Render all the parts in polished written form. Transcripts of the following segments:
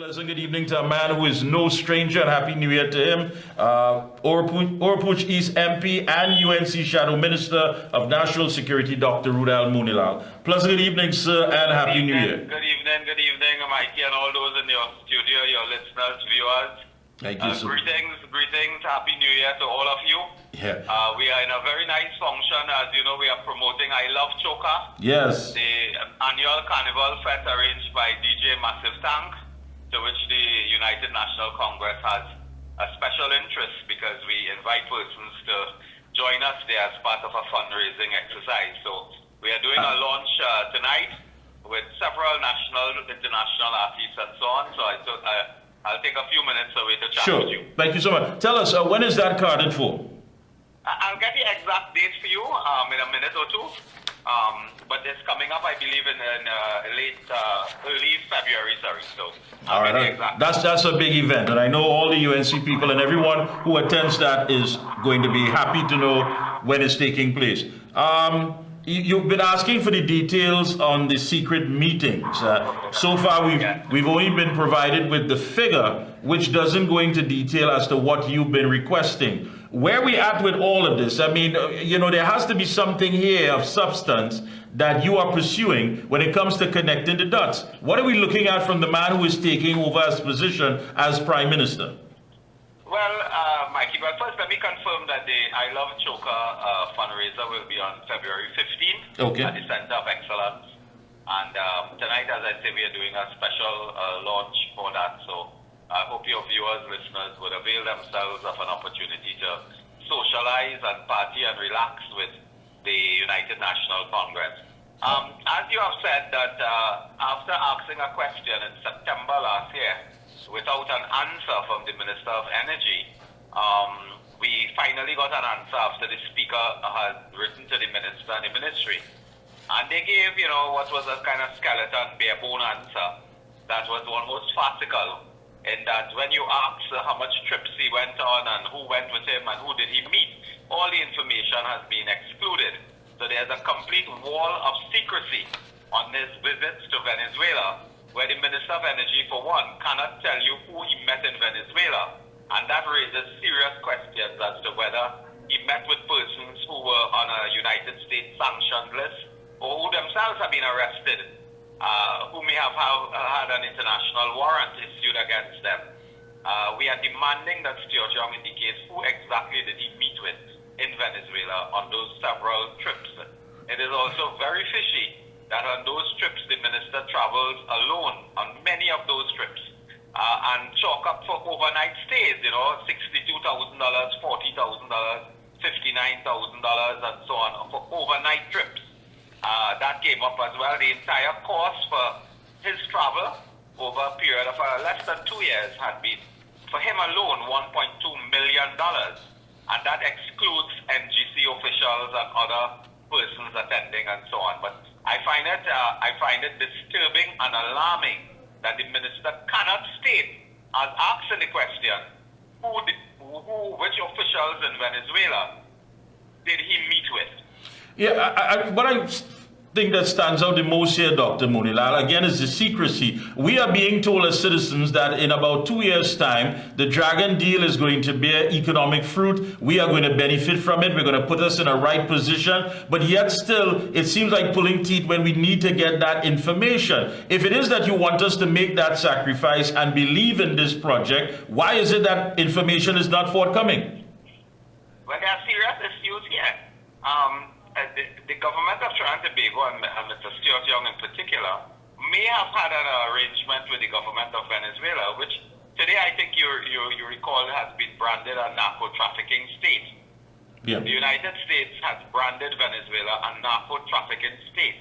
Pleasant good evening to a man who is no stranger, and Happy New Year to him. Oropouche East MP and UNC Shadow Minister of National Security, Dr. Roodal Moonilal. Pleasant good evening, sir, and Happy New Year. Good evening, Mikee, and all those in your studio, your listeners, viewers. Thank you, sir. Greetings, Happy New Year to all of you. Yeah. We are in a very nice function. As you know, we are promoting I Love Choka. Yes. The annual carnival fest arranged by DJ Massive Tank, to which the United National Congress has a special interest because we invite persons to join us there as part of a fundraising exercise. So we are doing a launch tonight with several national, international artists and so on. So I'll take a few minutes away to chat with you. Thank you so much. Tell us, when is that carded for? I'll get the exact date for you in a minute or two. But it's coming up, I believe, in early February, So all right, that's a big event, and I know all the UNC people and everyone who attends that is going to be happy to know when it's taking place. You've been asking for the details on the secret meetings. So far, we've only been provided with the figure, which doesn't go into detail as to what you've been requesting. Where are we at with all of this? I mean, there has to be something here of substance that you are pursuing when it comes to connecting the dots. What are we looking at from the man who is taking over his position as Prime Minister? Well, Mikey, but first let me confirm that the I Love Choka fundraiser will be on February 15th at the Center of Excellence. And tonight, as I say, we are doing a special launch for that. So I hope your viewers, listeners would avail themselves of an opportunity to socialize and party and relax with the United National Congress. As you have said that after asking a question in September last year without an answer from the Minister of Energy, we finally got an answer after the Speaker had written to the Minister and the Ministry. And they gave, what was a kind of skeleton, bare bone answer that was almost farcical, in that when you ask how much trips he went on and who went with him and who did he meet, all the information has been excluded. So there's a complete wall of secrecy on his visits to Venezuela, where the Minister of Energy, for one, cannot tell you who he met in Venezuela. And that raises serious questions as to whether he met with persons who were on a United States sanctioned list or who themselves have been arrested, who may have had an international warrant issued against them. We are demanding that Stuart Young indicates who exactly did he meet with in Venezuela on those several trips. It is also very fishy that on those trips the minister travels alone on many of those trips and chalk up for overnight stays, $62,000, $40,000, $59,000 and so on for overnight trips. That came up as well. The entire cost for his travel over a period of less than 2 years had been, for him alone, $1.2 million. And that excludes NGC officials and other persons attending and so on. But I find it disturbing and alarming that the minister cannot state, as asked in the question, which officials in Venezuela did he meet with? Yeah, what I think that stands out the most here, Dr. Moonilal, again, is the secrecy. We are being told as citizens that in about 2 years' time, the Dragon deal is going to bear economic fruit. We are going to benefit from it. We're going to put us in a right position. But yet still, it seems like pulling teeth when we need to get that information. If it is that you want us to make that sacrifice and believe in this project, why is it that information is not forthcoming? Well, there are serious issues here. The government of Trinidad and Tobago, and Mr. Stuart Young in particular, may have had an arrangement with the government of Venezuela, which today I think you recall has been branded a narco-trafficking state. Yeah. The United States has branded Venezuela a narco-trafficking state.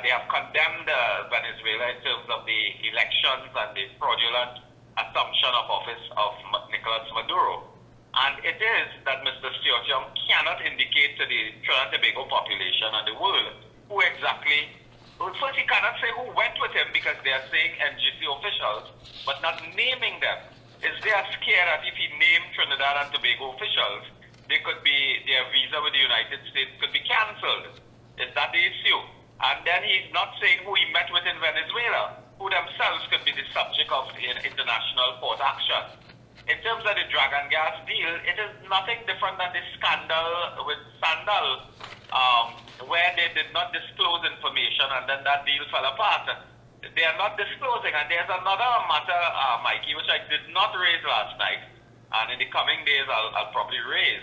They have condemned Venezuela in terms of the elections and the fraudulent assumption of office of Nicolas Maduro. And it is that Mr. Stuart Young cannot indicate to the Trinidad and Tobago population and the world who exactly, first he cannot say who went with him because they are saying NGC officials, but not naming them. Is they are scared that if he named Trinidad and Tobago officials, their visa with the United States could be cancelled. Is that the issue? And then he's not saying who he met with in Venezuela. who themselves could be the subject of international court action. In terms of the dragon gas deal, it is nothing different than the scandal with Sandal, where they did not disclose information and then that deal fell apart. They are not disclosing. And there's another matter, Mikey, which I did not raise last night, and in the coming days I'll probably raise.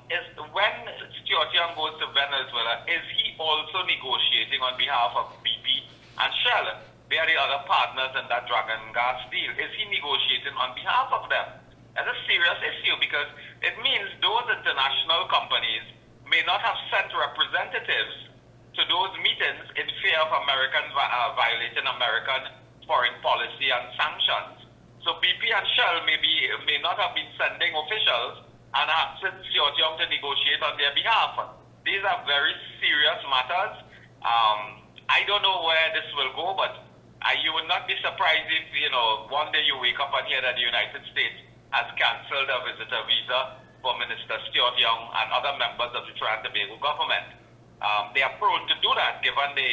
Is when Stuart Young goes to Venezuela, is he also negotiating on behalf of BP and Shell? They are the other partners in that dragon gas deal. Is he negotiating on behalf of them? That's a serious issue because it means those international companies may not have sent representatives to those meetings in fear of violating American foreign policy and sanctions. So BP and Shell may not have been sending officials and asking Stuart Young to negotiate on their behalf. These are very serious matters. I don't know where this will go, but you would not be surprised if, one day you wake up and hear that the United States has cancelled a visitor visa for Minister Stuart Young and other members of the Trinidad and Tobago government. They are prone to do that given the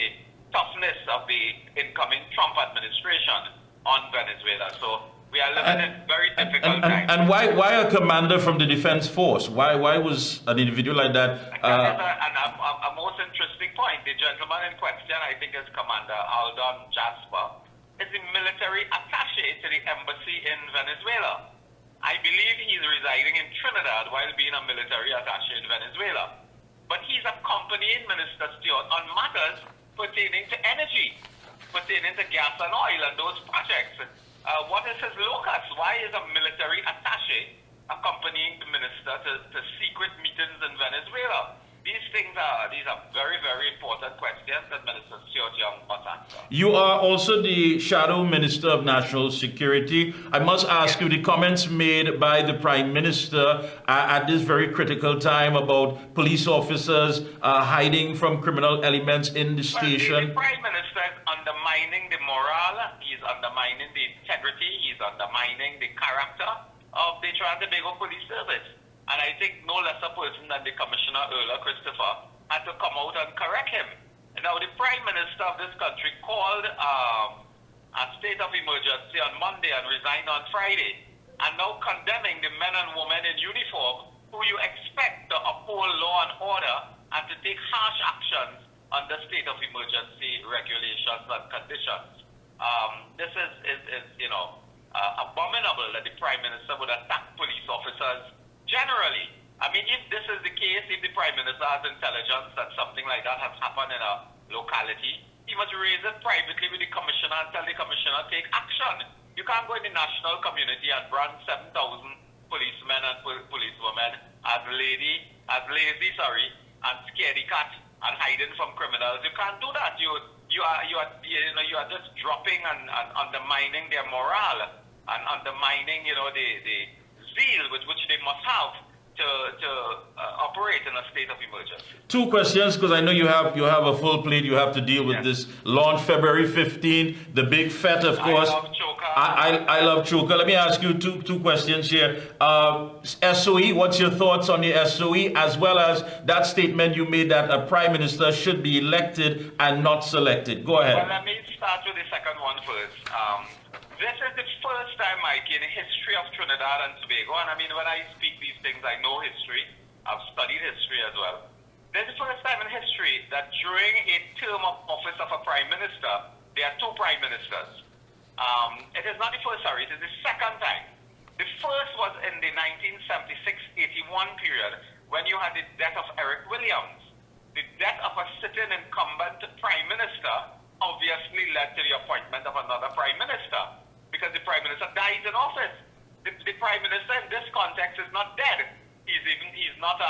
toughness of the incoming Trump administration on Venezuela. So we are living in very difficult times. And why a commander from the Defense Force? Why was an individual like that? That is a most interesting point. The gentleman in question, I think is Commander Aldon Jasper, is the military attaché to the embassy in Venezuela. I believe he's residing in Trinidad while being a military attaché in Venezuela. But he's accompanying Minister Stuart on matters pertaining to energy, pertaining to gas and oil and those projects. What is his locus? Why is a military attaché accompanying the minister to secret meetings in Venezuela? These are very, very important questions that Minister Stuart Young must answer. You are also the Shadow Minister of National Security. I must ask you the comments made by the Prime Minister at this very critical time about police officers hiding from criminal elements in the station. The Prime Minister is undermining the morale, he's undermining the integrity, he's undermining the character of the Trinidad and Tobago Police Service. And I think no lesser person than the Commissioner Earl Christopher had to come out and correct him. Now, the Prime Minister of this country called a state of emergency on Monday and resigned on Friday, and now condemning the men and women in uniform who you expect to uphold law and order and to take harsh actions under state of emergency regulations and conditions. This is abominable that the Prime Minister would attack police officers generally. I mean, if this is the case, if the Prime Minister has intelligence that something like that has happened in a locality, he must raise it privately with the Commissioner and tell the Commissioner take action. You can't go in the national community and brand 7,000 policemen and policewomen as lazy, and scaredy cat and hiding from criminals. You can't do that. You are just dropping and undermining their morale and undermining the zeal with which they must have to operate in a state of emergency. Two questions, because I know you have a full plate. You have to deal with this launch February 15th, the big fete, of course. I love Choka. I love Choka. Let me ask you two questions here. SOE, what's your thoughts on the SOE, as well as that statement you made that a Prime Minister should be elected and not selected? Go ahead. Well, let me start with the second one first. This is the first time, Mikey, in the history of Trinidad and Tobago, and I mean, when I speak these things, I know history. I've studied history as well. This is the first time in history that during a term of office of a Prime Minister, there are two Prime Ministers. It is not the first, it is the second time. The first was in the 1976-81 period, when you had the death of Eric Williams. The death of a sitting incumbent Prime Minister obviously led to the appointment of another Prime Minister, because the Prime Minister dies in office. The Prime Minister in this context is not dead. He's not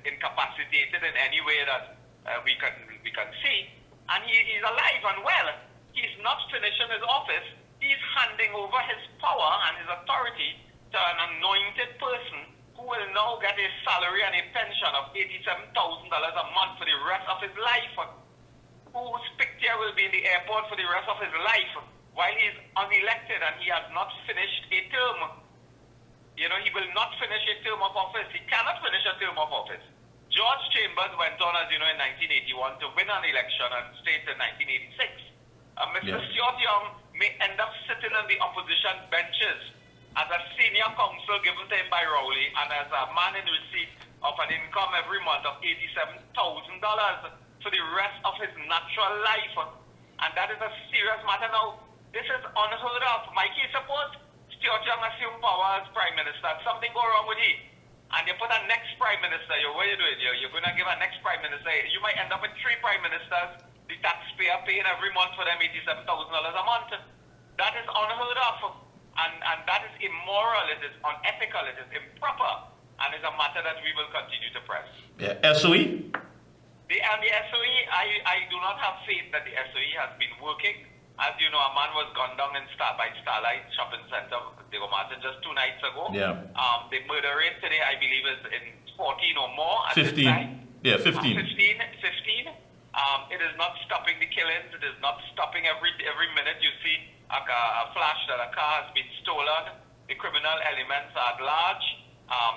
incapacitated in any way that we can see, and he's alive and well. He's not finishing his office. He's handing over his power and his authority to an anointed person who will now get a salary and a pension of $87,000 a month for the rest of his life, whose picture will be in the airport for the rest of his life, while he is unelected and he has not finished a term. He will not finish a term of office. He cannot finish a term of office. George Chambers went on, as you know, in 1981 to win an election and stayed in 1986. Mr. Stuart Young may end up sitting on the opposition benches as a senior counsel given to him by Rowley and as a man in receipt of an income every month of $87,000 for the rest of his natural life. And that is a serious matter. Now, this is unheard of. Mikey, suppose Stuart Young assume power as Prime Minister, something go wrong with him, and you put a next Prime Minister, what are you doing? You're going to give a next Prime Minister, you might end up with 3 Prime Ministers, the taxpayer paying every month for them $87,000 a month. That is unheard of, and that is immoral, it is unethical, it is improper, and it's a matter that we will continue to press. Yeah. SOE? The SOE, I do not have faith that the SOE has been working. As you know, a man was gunned down in Starlight Shopping Center, Diego Martin, just 2 nights ago. Yeah. The murder rate today, I believe, is in 14 or more. At 15. This time. Yeah, 15. 15. It is not stopping the killings. It is not stopping every minute you see a flash that a car has been stolen. The criminal elements are at large.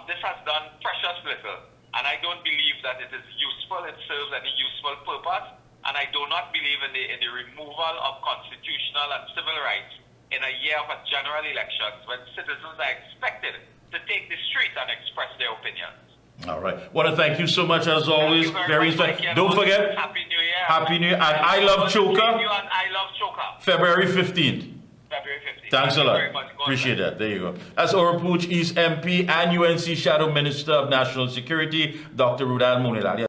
This has done precious little. And I don't believe that it is useful, it serves any useful purpose. And I do not believe in the removal of constitutional and civil rights in a year of a general elections when citizens are expected to take the street and express their opinions. All right. Want to thank you so much as always. Very much. Don't forget. Happy New Year. Happy New Year. And I Love Choker. I Love Choker. February 15th. February 15th. Thanks a lot. Appreciate that. There you go. That's Oropouche East MP and UNC Shadow Minister of National Security, Dr. Roodal Moonilal.